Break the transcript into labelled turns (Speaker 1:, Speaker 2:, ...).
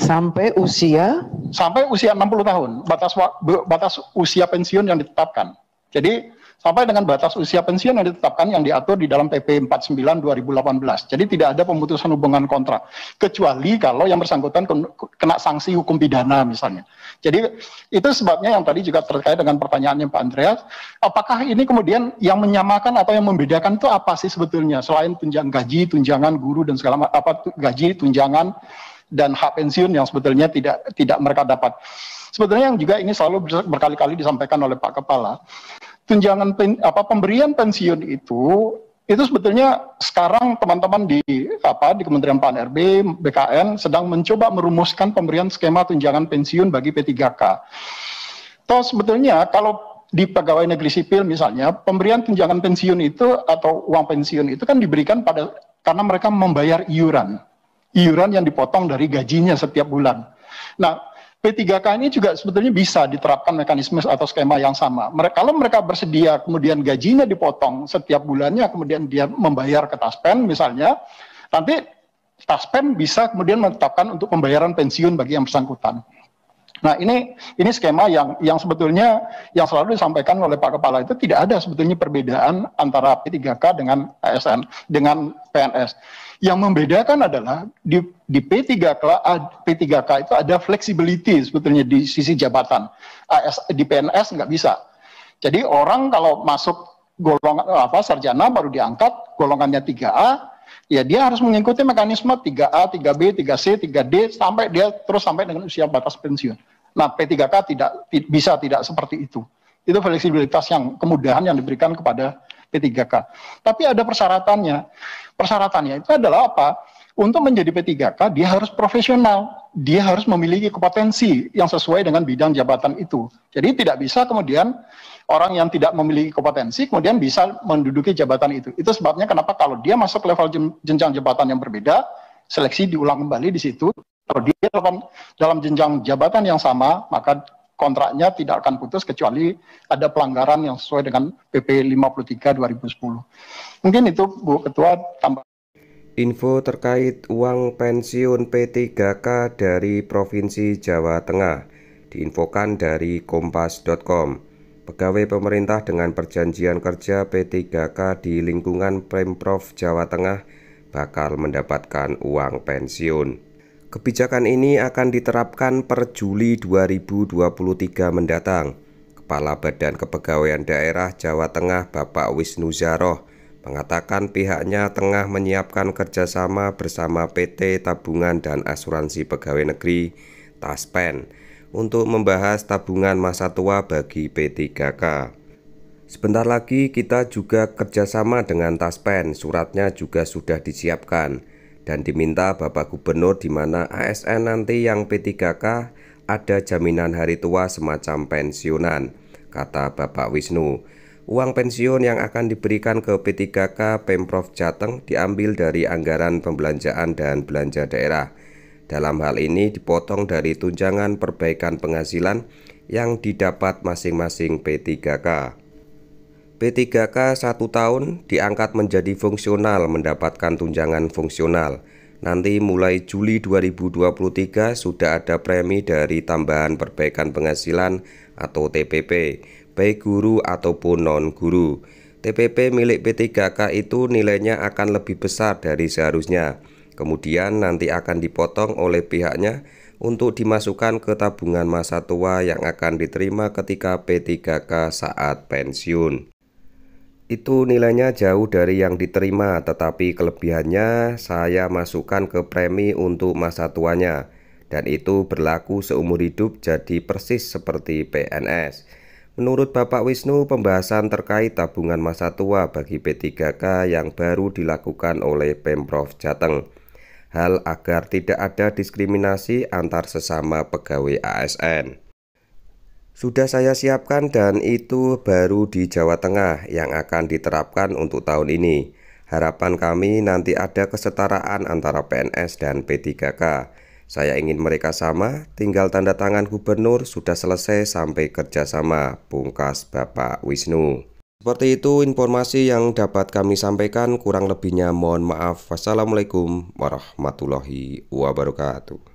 Speaker 1: Sampai usia
Speaker 2: 60 tahun, batas usia pensiun yang ditetapkan. Jadi sampai dengan batas usia pensiun yang ditetapkan yang diatur di dalam PP 49 2018. Jadi tidak ada pemutusan hubungan kontrak kecuali kalau yang bersangkutan kena sanksi hukum pidana misalnya. Jadi itu sebabnya yang tadi juga terkait dengan pertanyaannya Pak Andreas, apakah ini kemudian yang menyamakan atau yang membedakan itu apa sih sebetulnya selain gaji, tunjangan guru dan segala gaji, tunjangan dan hak pensiun yang sebetulnya tidak mereka dapat. Sebetulnya yang juga ini selalu berkali-kali disampaikan oleh Pak Kepala, tunjangan pemberian pensiun itu sebetulnya sekarang teman-teman di Kementerian Pan RB, BKN sedang mencoba merumuskan pemberian skema tunjangan pensiun bagi P3K. Toh sebetulnya kalau di pegawai negeri sipil misalnya, pemberian tunjangan pensiun itu atau uang pensiun itu kan diberikan karena mereka membayar iuran yang dipotong dari gajinya setiap bulan. Nah, P3K ini juga sebetulnya bisa diterapkan mekanisme atau skema yang sama. Kalau mereka bersedia kemudian gajinya dipotong setiap bulannya, kemudian dia membayar ke Taspen misalnya, nanti Taspen bisa kemudian menetapkan untuk pembayaran pensiun bagi yang bersangkutan. Nah ini skema yang sebetulnya yang selalu disampaikan oleh Pak Kepala itu tidak ada sebetulnya perbedaan antara P3K dengan ASN, dengan PNS. Yang membedakan adalah di P3K itu ada flexibility sebetulnya di sisi jabatan. Di PNS nggak bisa. Jadi orang kalau masuk golongan sarjana baru diangkat golongannya 3A, ya dia harus mengikuti mekanisme 3A, 3B, 3C, 3D sampai dengan usia batas pensiun. Nah, P3K tidak seperti itu. Itu fleksibilitas kemudahan yang diberikan kepada P3K. Tapi ada persyaratannya. Persyaratannya itu adalah apa? Untuk menjadi P3K dia harus profesional. Dia harus memiliki kompetensi yang sesuai dengan bidang jabatan itu. Jadi tidak bisa kemudian orang yang tidak memiliki kompetensi kemudian bisa menduduki jabatan itu. Itu sebabnya kenapa kalau dia masuk level jenjang jabatan yang berbeda, seleksi diulang kembali di situ. Kalau dia dalam jenjang jabatan yang sama, maka kontraknya tidak akan putus kecuali ada pelanggaran yang sesuai dengan PP 53 2010. Mungkin itu Bu Ketua tambah.
Speaker 3: Info terkait uang pensiun P3K dari Provinsi Jawa Tengah diinfokan dari kompas.com. Pegawai pemerintah dengan perjanjian kerja P3K di lingkungan Pemprov Jawa Tengah bakal mendapatkan uang pensiun. Kebijakan ini akan diterapkan per Juli 2023 mendatang. Kepala Badan Kepegawaian Daerah Jawa Tengah Bapak Wisnu Zaroh mengatakan pihaknya tengah menyiapkan kerjasama bersama PT Tabungan dan Asuransi Pegawai Negeri Taspen untuk membahas tabungan masa tua bagi P3K. Sebentar lagi kita juga kerjasama dengan Taspen, suratnya juga sudah disiapkan dan diminta Bapak Gubernur di mana ASN nanti yang P3K ada jaminan hari tua semacam pensiunan, kata Bapak Wisnu. Uang pensiun yang akan diberikan ke P3K Pemprov Jateng diambil dari anggaran pembelanjaan dan belanja daerah. Dalam hal ini dipotong dari tunjangan perbaikan penghasilan yang didapat masing-masing P3K. P3K 1 tahun diangkat menjadi fungsional mendapatkan tunjangan fungsional. Nanti mulai Juli 2023 sudah ada premi dari tambahan perbaikan penghasilan atau TPP, baik guru ataupun non-guru. TPP milik P3K itu nilainya akan lebih besar dari seharusnya. Kemudian nanti akan dipotong oleh pihaknya untuk dimasukkan ke tabungan masa tua yang akan diterima ketika P3K saat pensiun. Itu nilainya jauh dari yang diterima, tetapi kelebihannya saya masukkan ke premi untuk masa tuanya. Dan itu berlaku seumur hidup jadi persis seperti PNS. Menurut Bapak Wisnu, pembahasan terkait tabungan masa tua bagi P3K yang baru dilakukan oleh Pemprov Jateng. Hal agar tidak ada diskriminasi antar sesama pegawai ASN. Sudah saya siapkan dan itu baru di Jawa Tengah yang akan diterapkan untuk tahun ini. Harapan kami nanti ada kesetaraan antara PNS dan P3K. Saya ingin mereka sama, tinggal tanda tangan gubernur sudah selesai sampai kerjasama, pungkas Bapak Wisnu. Seperti itu informasi yang dapat kami sampaikan, kurang lebihnya mohon maaf. Wassalamualaikum warahmatullahi wabarakatuh.